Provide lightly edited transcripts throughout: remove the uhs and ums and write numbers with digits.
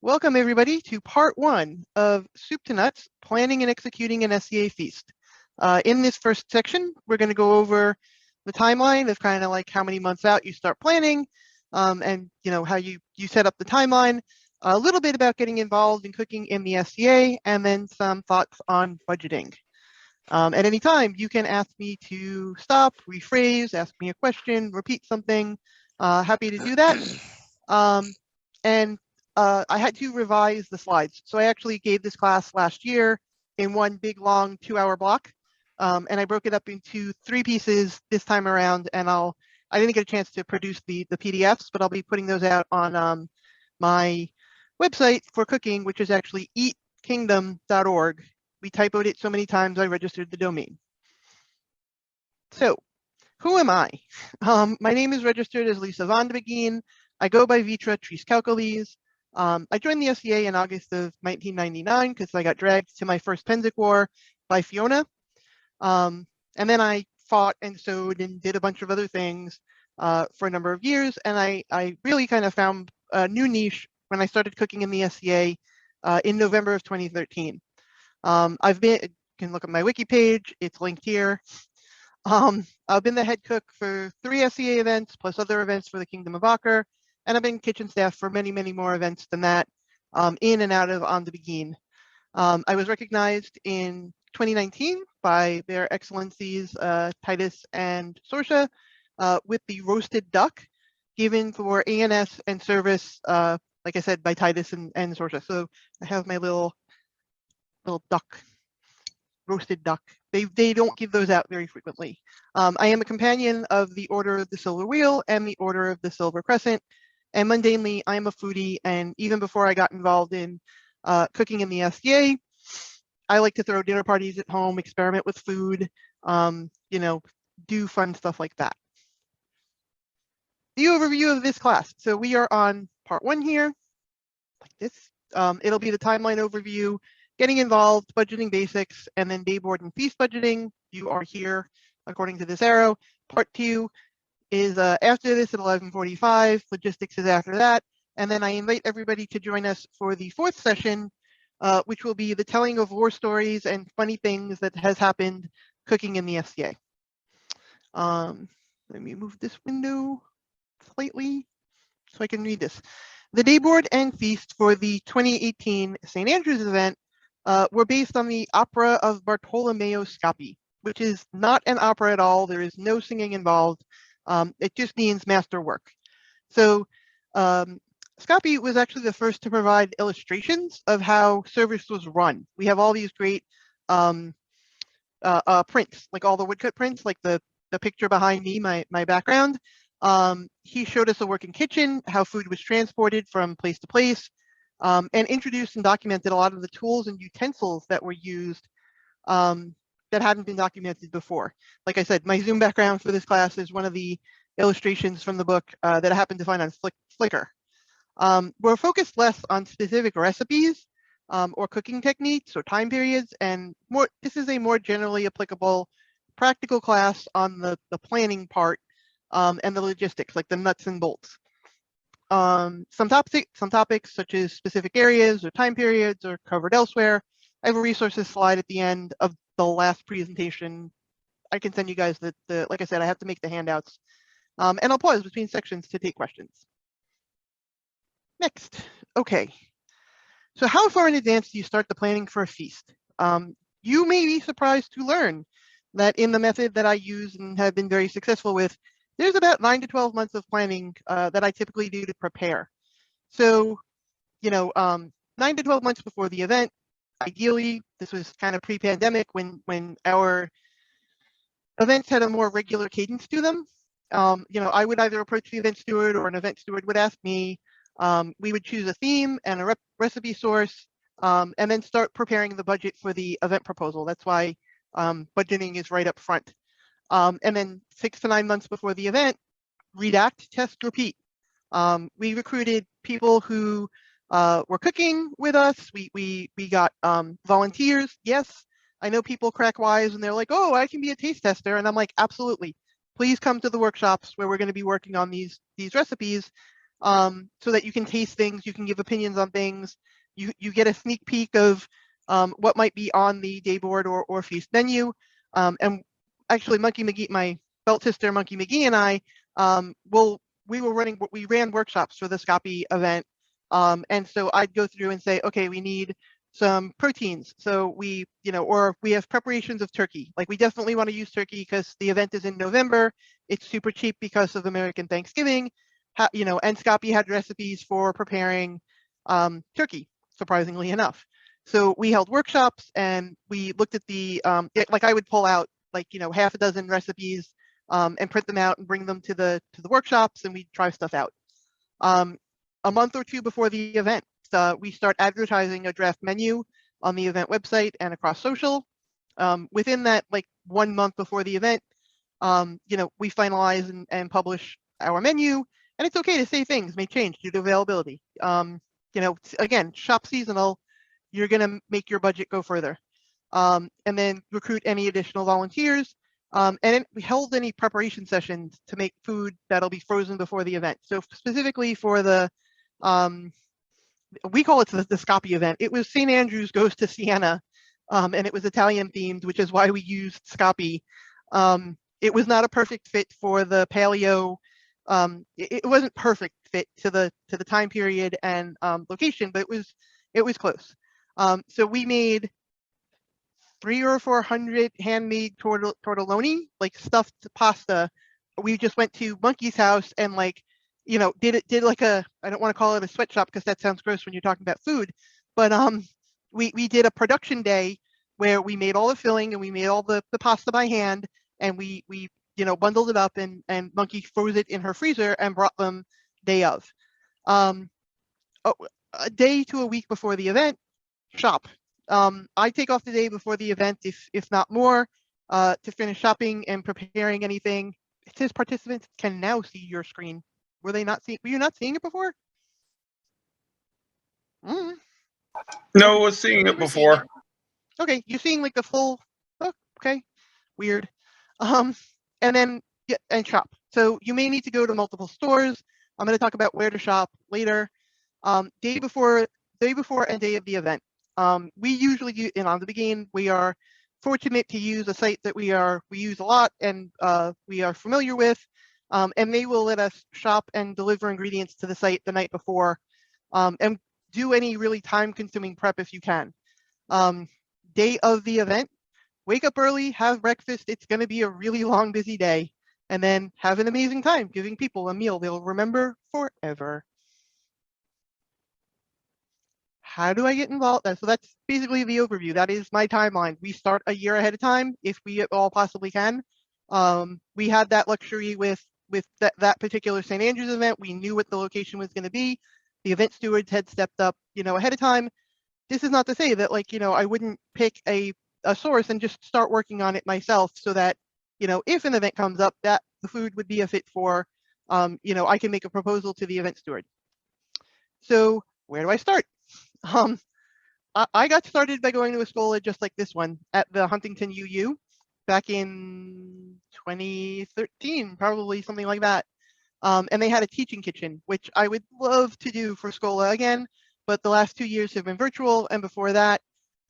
Welcome everybody to part one of Soup to Nuts, Planning and Executing an SCA Feast. In this first section, we're going to go over the timeline of kind of like how many months out you start planning, and how you set up the timeline, a little bit about getting involved in cooking in the SCA, and then some thoughts on budgeting. At any time, you can ask me to stop, rephrase, ask me a question, repeat something. Happy to do that. And I had to revise the slides. So I actually gave this class last year in one big long 2-hour block. And I broke it up into 3 pieces this time around. And I didn't get a chance to produce the PDFs, but I'll be putting those out on my website for cooking, which is actually eatkingdom.org. We typoed it so many times I registered the domain. So who am I? My name is registered as Lisa An Dubhaigheiann. I go by Vitra Tris Calcules. I joined the SCA in August of 1999 because I got dragged to my first Penzic War by Fiona. And then I fought and sewed and did a bunch of other things for a number of years. And I really kind of found a new niche when I started cooking in the SCA in November of 2013. You can look at my wiki page, it's linked here. I've been the head cook for 3 SCA events plus other events for the Kingdom of Aker, and I've been kitchen staff for many, many more events than that, in and out of An Dubhaigheiann. I was recognized in 2019 by their excellencies Titus and Sorsha with the roasted duck given for ANS and service, like I said, by Titus and Sorsha. So I have my little duck, roasted duck. They don't give those out very frequently. I am a companion of the Order of the Silver Wheel and the Order of the Silver Crescent. And mundanely, I am a foodie. And even before I got involved in cooking in the SCA, I like to throw dinner parties at home, experiment with food, do fun stuff like that. The overview of this class. So we are on part 1 here, like this. It'll be the timeline overview, getting involved, budgeting basics, and then day board and feast budgeting. You are here according to this arrow. Part 2 is after this at 11:45. Logistics is after that. And then I invite everybody to join us for the 4th session, which will be the telling of war stories and funny things that has happened cooking in the SCA. Let me move this window slightly so I can read this. The day board and feast for the 2018 St. Andrews event were based on the opera of Bartolomeo Scapi, which is not an opera at all. There is no singing involved. It just means masterwork. So Scapi was actually the first to provide illustrations of how service was run. We have all these great prints, like all the woodcut prints, like the picture behind me, my background. He showed us a working kitchen, how food was transported from place to place, and introduced and documented a lot of the tools and utensils that were used that hadn't been documented before. Like I said, my Zoom background for this class is one of the illustrations from the book that I happened to find on Flickr. We're focused less on specific recipes or cooking techniques or time periods, and this is a more generally applicable practical class on the planning part and the logistics, like the nuts and bolts. Some topics such as specific areas or time periods are covered elsewhere. I have a resources slide at the end of the last presentation. I can send you guys like I said, I have to make the handouts. And I'll pause between sections to take questions. Next, okay. So how far in advance do you start the planning for a feast? You may be surprised to learn that in the method that I use and have been very successful with, there's about 9 to 12 months of planning that I typically do to prepare. So, 9 to 12 months before the event, ideally, this was kind of pre-pandemic when our events had a more regular cadence to them. I would either approach the event steward or an event steward would ask me. We would choose a theme and a recipe source, and then start preparing the budget for the event proposal. That's why budgeting is right up front. And then 6 to 9 months before the event, redact, test, repeat. We recruited people who were cooking with us. We got volunteers. Yes, I know people crack wise and they're like, oh, I can be a taste tester. And I'm like, absolutely. Please come to the workshops where we're going to be working on these recipes. so that you can taste things, you can give opinions on things, you get a sneak peek of what might be on the day board or feast menu. And actually, Monkey McGee, my belt sister Monkey McGee and I, we ran workshops for the SCA event. And so I'd go through and say, okay, we need some proteins. So or we have preparations of turkey. Like, we definitely want to use turkey because the event is in November. It's super cheap because of American Thanksgiving. And SCA had recipes for preparing turkey, surprisingly enough. So we held workshops and we looked at like I would pull out half a dozen recipes and print them out and bring them to the workshops, and we'd try stuff out. A month or two before the event, we start advertising a draft menu on the event website and across social. Within that, 1 month before the event, we finalize and publish our menu, and it's okay to say things may change due to availability. Again, shop seasonal, you're gonna make your budget go further. And then recruit any additional volunteers. And then we held any preparation sessions to make food that'll be frozen before the event. So specifically for the, we call it the SCA event. It was St. Andrews Goes to Siena, and it was Italian themed, which is why we used SCA. It was not a perfect fit for the paleo. It wasn't perfect fit to the time period and location, but it was close. So we made 300 or 400 handmade tortelloni, like stuffed pasta. We just went to Monkey's house and did like I don't want to call it a sweatshop because that sounds gross when you're talking about food, but we did a production day where we made all the filling and we made all the pasta by hand, and we bundled it up, and Monkey froze it in her freezer and brought them day of. A day to a week before the event, shop. I take off the day before the event, if not more, to finish shopping and preparing anything. It says participants can now see your screen. Were you not seeing it before? No, I was seeing it before. Okay, you're seeing the full. Oh, okay, weird. And then and shop. So you may need to go to multiple stores. I'm going to talk about where to shop later. Day before and day of the event. We usually use in An Dubhaigheiann. We are fortunate to use a site that we use a lot and we are familiar with, and they will let us shop and deliver ingredients to the site the night before, and do any really time-consuming prep if you can. Day of the event, wake up early, have breakfast. It's going to be a really long, busy day, and then have an amazing time giving people a meal they'll remember forever. How do I get involved? So that's basically the overview. That is my timeline. We start a year ahead of time if we all possibly can. We had that luxury with that particular St. Andrews event. We knew what the location was going to be. The event stewards had stepped up, ahead of time. This is not to say that I wouldn't pick a source and just start working on it myself, so that if an event comes up that the food would be a fit for, I can make a proposal to the event steward. So where do I start? I got started by going to a school just like this one at the Huntington UU back in 2013, probably something like that. And they had a teaching kitchen, which I would love to do for Schola again, but the last 2 years have been virtual. And before that,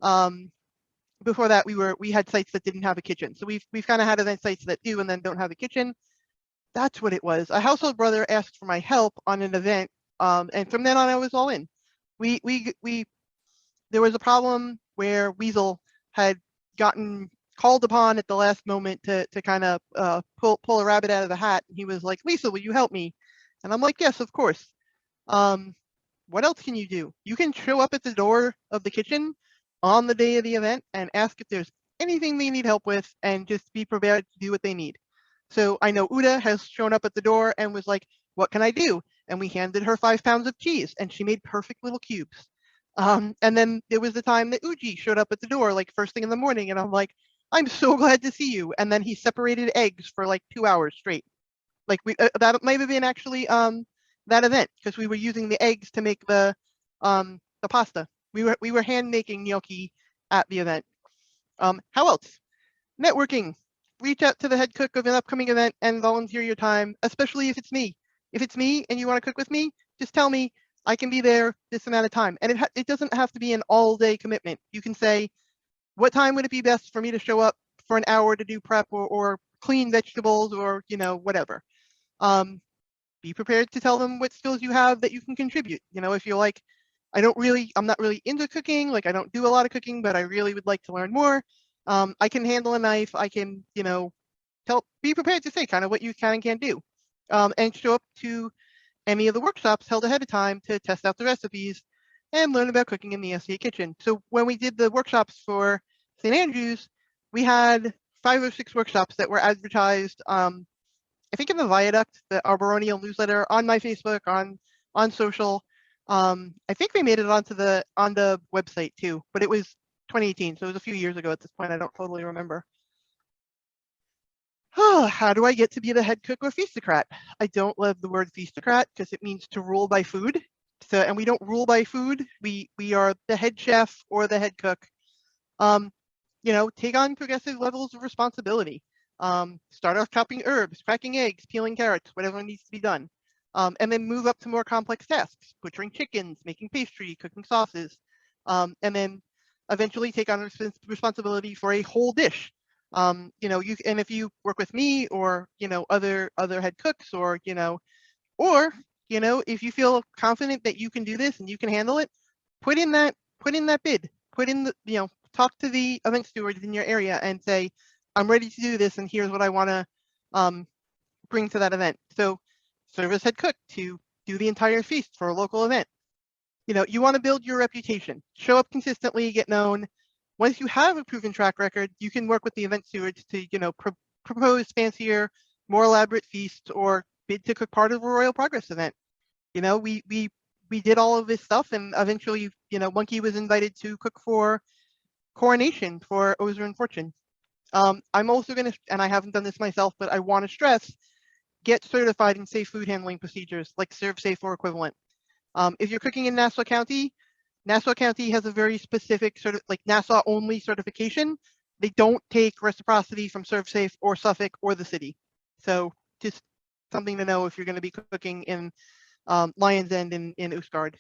we had sites that didn't have a kitchen. So we've kind of had event sites that do and then don't have a kitchen. That's what it was. A household brother asked for my help on an event, and from then on, I was all in. There was a problem where Weasel had gotten called upon at the last moment to kind of pull a rabbit out of the hat. He was like, "Lisa, will you help me?" And I'm like, "Yes, of course." What else can you do? You can show up at the door of the kitchen on the day of the event and ask if there's anything they need help with, and just be prepared to do what they need. So I know Uda has shown up at the door and was like, "What can I do?" And we handed her 5 pounds of cheese, and she made perfect little cubes. And then there was the time that Uji showed up at the door first thing in the morning, and I'm like, "I'm so glad to see you." And then he separated eggs for 2 hours straight. That might have been actually that event, because we were using the eggs to make the pasta. We were hand making gnocchi at the event. How else? Networking. Reach out to the head cook of an upcoming event and volunteer your time, especially if it's me. If it's me and you want to cook with me, just tell me. I can be there this amount of time. And it doesn't have to be an all-day commitment. You can say, what time would it be best for me to show up for an hour to do prep or clean vegetables or, whatever. Be prepared to tell them what skills you have that you can contribute. If you're like, I'm not really into cooking, like I don't do a lot of cooking, but I really would like to learn more. I can handle a knife. I can, be prepared to say kind of what you can and can't do. And show up to any of the workshops held ahead of time to test out the recipes and learn about cooking in the SCA kitchen. So when we did the workshops for St. Andrews, we had 5 or 6 workshops that were advertised, I think in the Viaduct, the Arboronial newsletter, on my Facebook, on social. I think we made it on the website too, but it was 2018, so it was a few years ago at this point. I don't totally remember. How do I get to be the head cook or feastocrat? I don't love the word feastocrat because it means to rule by food. So, and we don't rule by food. We are the head chef or the head cook. Take on progressive levels of responsibility. Start off chopping herbs, cracking eggs, peeling carrots, whatever needs to be done. And then move up to more complex tasks, butchering chickens, making pastry, cooking sauces, and then eventually take on responsibility for a whole dish. And if you work with me or other head cooks or if you feel confident that you can do this and you can handle it, put in that bid, talk to the event stewards in your area and say, I'm ready to do this and here's what I want to bring to that event. So serve as head cook to do the entire feast for a local event. You want to build your reputation, show up consistently, get known. Once you have a proven track record, you can work with the event stewards to, propose fancier, more elaborate feasts or bid to cook part of a Royal Progress event. We did all of this stuff, and eventually, Monkey was invited to cook for Coronation for Ozer and Fortune. I'm also going to, and I haven't done this myself, but I want to stress, get certified in safe food handling procedures like ServSafe or equivalent. If you're cooking in Nassau County has a very specific sort of like Nassau only certification. They don't take reciprocity from ServSafe or Suffolk or the city. So just something to know if you're going to be cooking in Lion's End in Usgard.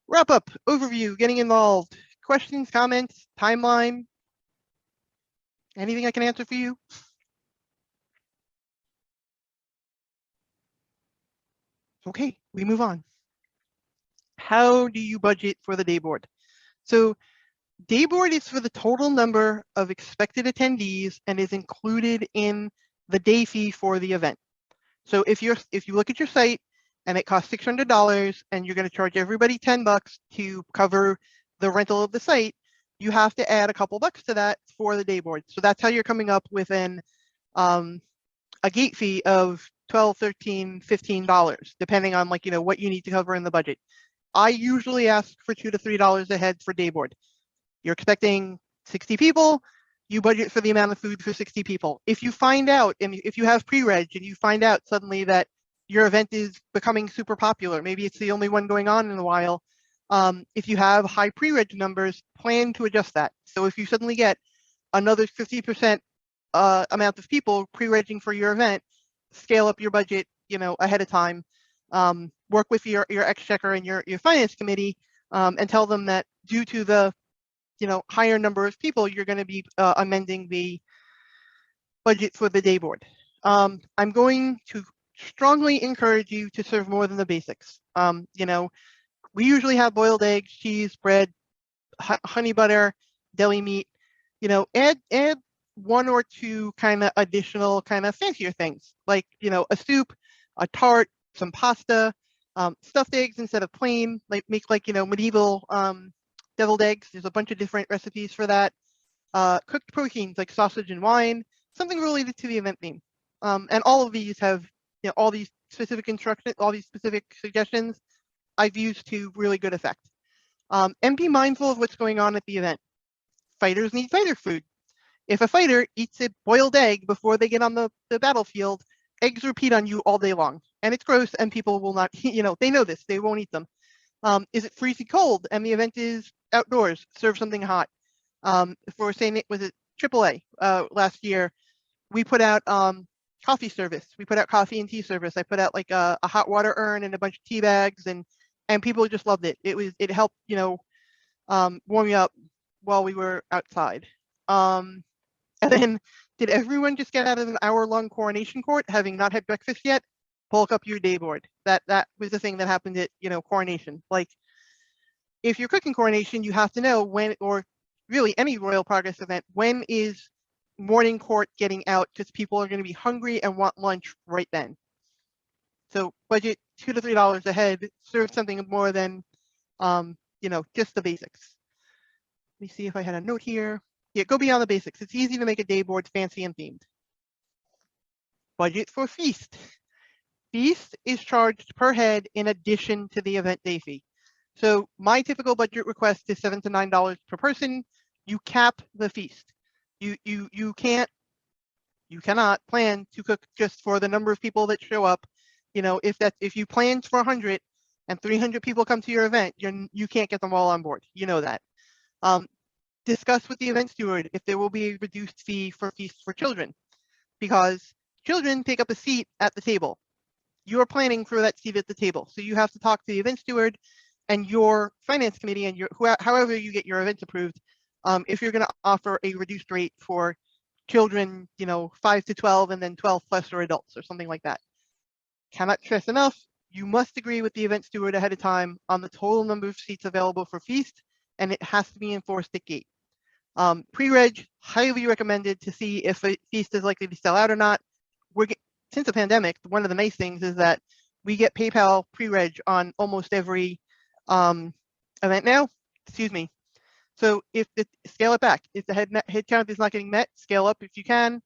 Wrap up, overview, getting involved, questions, comments, timeline. Anything I can answer for you? Okay, we move on. How do you budget for the day board? So day board is for the total number of expected attendees and is included in the day fee for the event. So if you look at your site and it costs $600 and you're going to charge everybody $10 to cover the rental of the site, you have to add a couple bucks to that for the day board. So that's how you're coming up with a gate fee of $12, $13, $15, depending on what you need to cover in the budget. I usually ask for $2 to $3 a head for day board. You're expecting 60 people, you budget for the amount of food for 60 people. If you find out, and if you have pre-reg and you find out suddenly that your event is becoming super popular, maybe it's the only one going on in a while, if you have high pre-reg numbers, plan to adjust that. So if you suddenly get another 50% amount of people pre-regging for your event, scale up your budget, ahead of time. Work with your exchequer and your finance committee, and tell them that due to the higher number of people, you're going to be amending the budget for the day board. I'm going to strongly encourage you to serve more than the basics. We usually have boiled eggs, cheese, bread, honey butter, deli meat. Add 1 or 2 kind of additional kind of fancier things like a soup, a tart, some pasta, stuffed eggs instead of plain. Like make medieval deviled eggs. There's a bunch of different recipes for that. Cooked proteins like sausage and wine, something related to the event theme. And all of these have all these specific instructions, all these specific suggestions I've used to really good effect. And be mindful of what's going on at the event. Fighters need fighter food. If a fighter eats a boiled egg before they get on the battlefield, eggs repeat on you all day long. And it's gross and people will not, they know this, they won't eat them. Is it freezing cold and the event is outdoors? Serve something hot. For saying it was it AAA last year, we put out coffee service. We put out coffee and tea service. I put out like a hot water urn and a bunch of tea bags, and people just loved it. It helped, warm me up while we were outside. And then, did everyone just get out of an hour-long coronation court having not had breakfast yet? Bulk up your day board. That was the thing that happened at coronation. Like, if you're cooking coronation, you have to know when, or really any royal progress event, when is morning court getting out, because people are going to be hungry and want lunch right then. So budget $2 to $3 a head. Serve something more than just the basics. Let me see if I had a note here. Yeah, go beyond the basics. It's easy to make a day board fancy and themed. Budget for feast. Feast is charged per head in addition to the event day fee. So my typical budget request is $7 to $9 per person. You cap the feast. You cannot plan to cook just for the number of people that show up. If you planned for 100 and 300 people come to your event, you can't get them all on board. You know that. Discuss with the event steward if there will be a reduced fee for feasts for children, because children take up a seat at the table. You are planning for that seat at the table, so you have to talk to the event steward and your finance committee and however you get your events approved, if you're going to offer a reduced rate for children, 5 to 12, and then 12 plus or adults or something like that. Cannot stress enough, you must agree with the event steward ahead of time on the total number of seats available for feast, and it has to be enforced at gate. Pre-reg, highly recommended to see if a feast is likely to sell out or not. Since the pandemic, one of the nice things is that we get PayPal pre-reg on almost every event now. Excuse me. So scale it back. If the head count is not getting met, scale up if you can.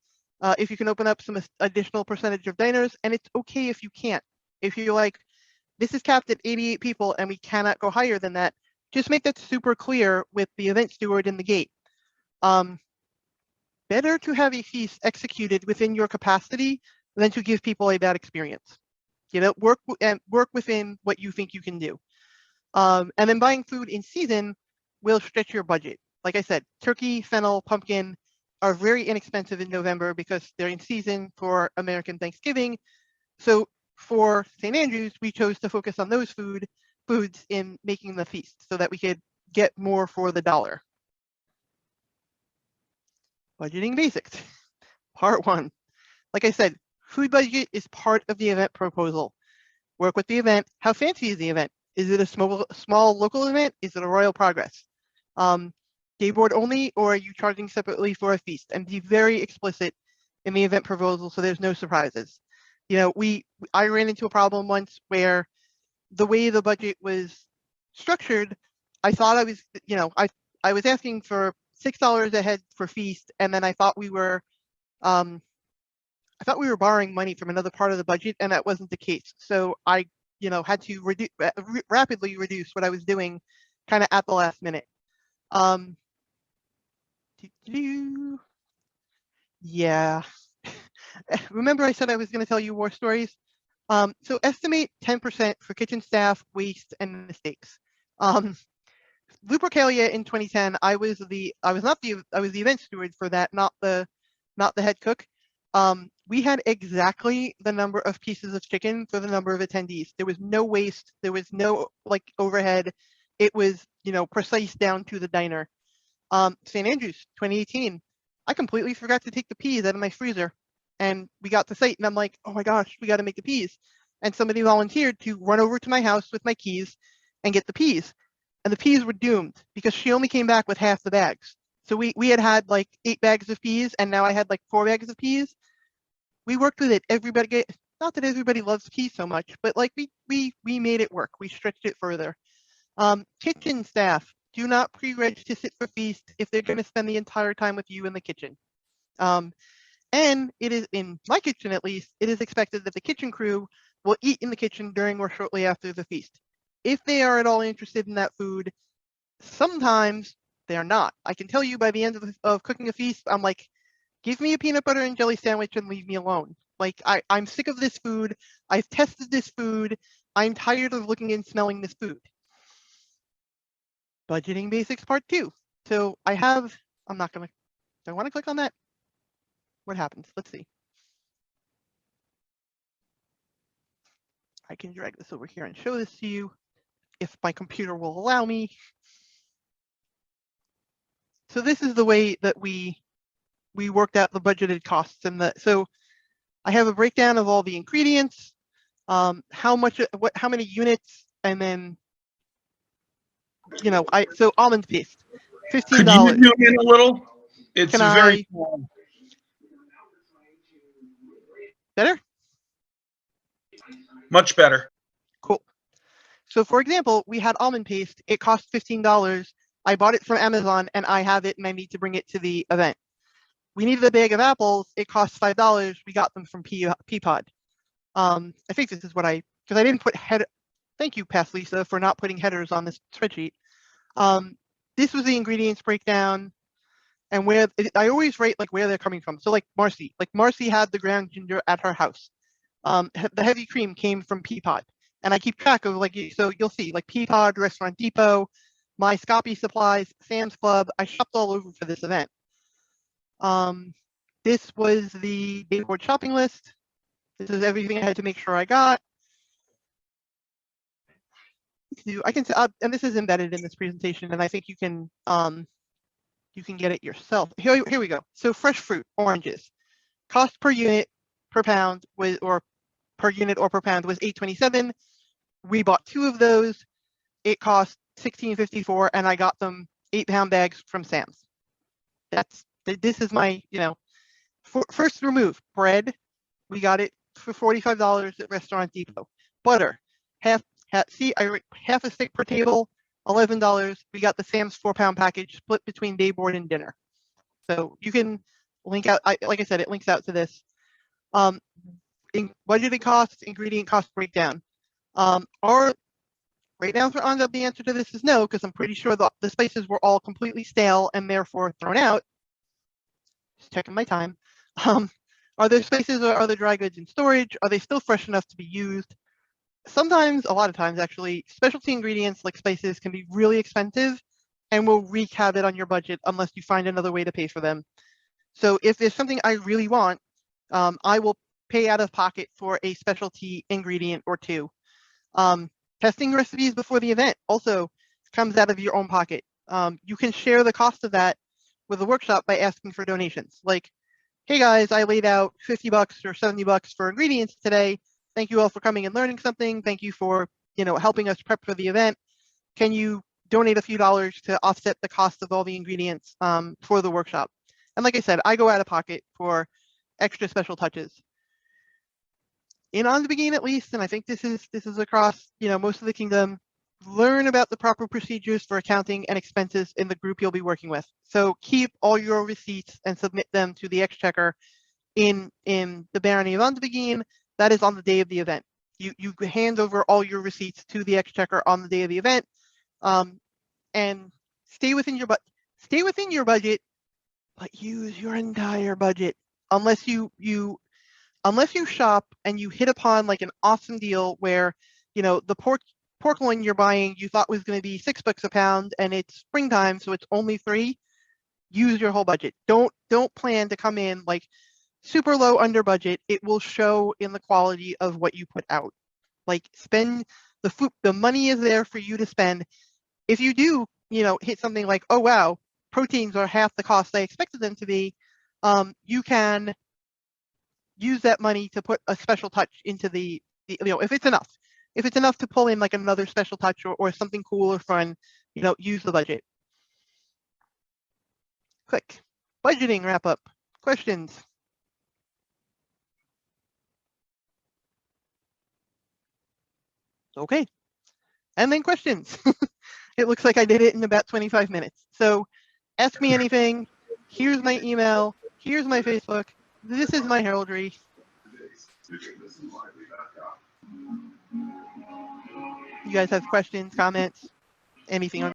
If you can open up some additional percentage of diners, and it's okay if you can't. If you're like, this is capped at 88 people and we cannot go higher than that, just make that super clear with the event steward in the gate. Better to have a feast executed within your capacity than to give people a bad experience. Work within what you think you can do. And then buying food in season will stretch your budget. Like I said, turkey, fennel, pumpkin are very inexpensive in November because they're in season for American Thanksgiving. So for St. Andrews, we chose to focus on those foods in making the feast so that we could get more for the dollar. Budgeting basics. Part 1. Like I said, food budget is part of the event proposal. Work with the event. How fancy is the event? Is it a small local event? Is it a royal progress? Day board only, or are you charging separately for a feast? And be very explicit in the event proposal so there's no surprises. I ran into a problem once where the way the budget was structured, I thought I was, I was asking for $6 a head for feast, and then I thought we were borrowing money from another part of the budget, and that wasn't the case. So I, had to rapidly reduce what I was doing, kind of at the last minute. Yeah. Remember I said I was going to tell you war stories? So estimate 10% for kitchen staff, waste, and mistakes. Lupercalia in 2010, I was the event steward for that, not the head cook. We had exactly the number of pieces of chicken for the number of attendees. There was no waste. There was no overhead. It was, precise down to the diner. St. Andrews, 2018. I completely forgot to take the peas out of my freezer. And we got to site and I'm like, oh my gosh, we got to make the peas. And somebody volunteered to run over to my house with my keys and get the peas. And the peas were doomed because she only came back with half the bags. So we had like 8 bags of peas, and now I had like 4 bags of peas. We worked with it. Not that everybody loves peas so much, but like we made it work. We stretched it further. Kitchen staff, do not pre-reg to sit for feast if they're going to spend the entire time with you in the kitchen. And it is, in my kitchen at least, it is expected that the kitchen crew will eat in the kitchen during or shortly after the feast. If they are at all interested in that food, sometimes they are not. I can tell you by the end of cooking a feast, I'm like, give me a peanut butter and jelly sandwich and leave me alone. Like, I'm sick of this food. I've tested this food. I'm tired of looking and smelling this food. Budgeting basics part 2. So do I want to click on that? What happens? Let's see. I can drag this over here and show this to you if my computer will allow me. So this is the way that we worked out the budgeted costs, and so I have a breakdown of all the ingredients, how many units, and then so almond paste, $15. Could you zoom in a little? It's Can very better? much better. Cool. So for example, we had almond paste. It cost $15. I bought it from Amazon and I have it and I need to bring it to the event. We needed a bag of apples. It cost $5. We got them from Peapod. I think this is what because I didn't put header. Thank you, Past Lisa, for not putting headers on this spreadsheet. This was the ingredients breakdown, and where I always write like where they're coming from. So like Marcy had the ground ginger at her house. The heavy cream came from Peapod, and I keep track of so you'll see like Peapod, Restaurant Depot, my Scoppy Supplies, Sam's Club. I shopped all over for this event. This was the dayboard shopping list. This is everything I had to make sure I got. I can, and this is embedded in this presentation, and I think you can get it yourself. Here we go. So fresh fruit, oranges, cost per unit per pound was, or per unit or per pound was $8.27. We bought 2 of those. It cost $16.54, and I got them 8-pound bags from Sam's. This is my, first remove bread. We got it for $45 at Restaurant Depot. Butter, half a stick per table, $11. We got the Sam's 4-pound package split between dayboard and dinner. So you can link out, like I said, it links out to this. In budgeted costs, ingredient cost breakdown. Our breakdown for An Dubh, the answer to this is no, because I'm pretty sure the spices were all completely stale and therefore thrown out. Just checking my time. Are there spices or are there dry goods in storage? Are they still fresh enough to be used? Sometimes, a lot of times actually, specialty ingredients like spices can be really expensive and will wreak havoc on your budget unless you find another way to pay for them. So if there's something I really want, I will pay out of pocket for a specialty ingredient or 2. Testing recipes before the event also comes out of your own pocket. You can share the cost of that with the workshop by asking for donations. Like, hey guys, I laid out $50 or $70 for ingredients today. Thank you all for coming and learning something. Thank you for, helping us prep for the event. Can you donate a few dollars to offset the cost of all the ingredients for the workshop? And like I said, I go out of pocket for extra special touches. In An Dubhaigheiann, at least, and I think this is across, most of the kingdom, learn about the proper procedures for accounting and expenses in the group you'll be working with. So keep all your receipts and submit them to the Exchequer in the barony of An Dubhaigheiann. That is on the day of the event. You hand over all your receipts to the Exchequer on the day of the event, and stay within your budget, but use your entire budget unless you shop and you hit upon like an awesome deal where the pork loin you're buying you thought was going to be $6 a pound and it's springtime, so it's only $3. Use your whole budget. Don't plan to come in like super low under budget. It will show in the quality of what you put out. Like, spend the food, the money is there for you to spend. If you do, hit something like, oh wow, proteins are half the cost I expected them to be, you can use that money to put a special touch into the if it's enough to pull in like another special touch or something cool or fun, use the budget. Click. Budgeting wrap up. Questions? Okay. And then questions. It looks like I did it in about 25 minutes. So ask me anything. Here's my email. Here's my Facebook. This is my heraldry. You guys have questions, comments, anything on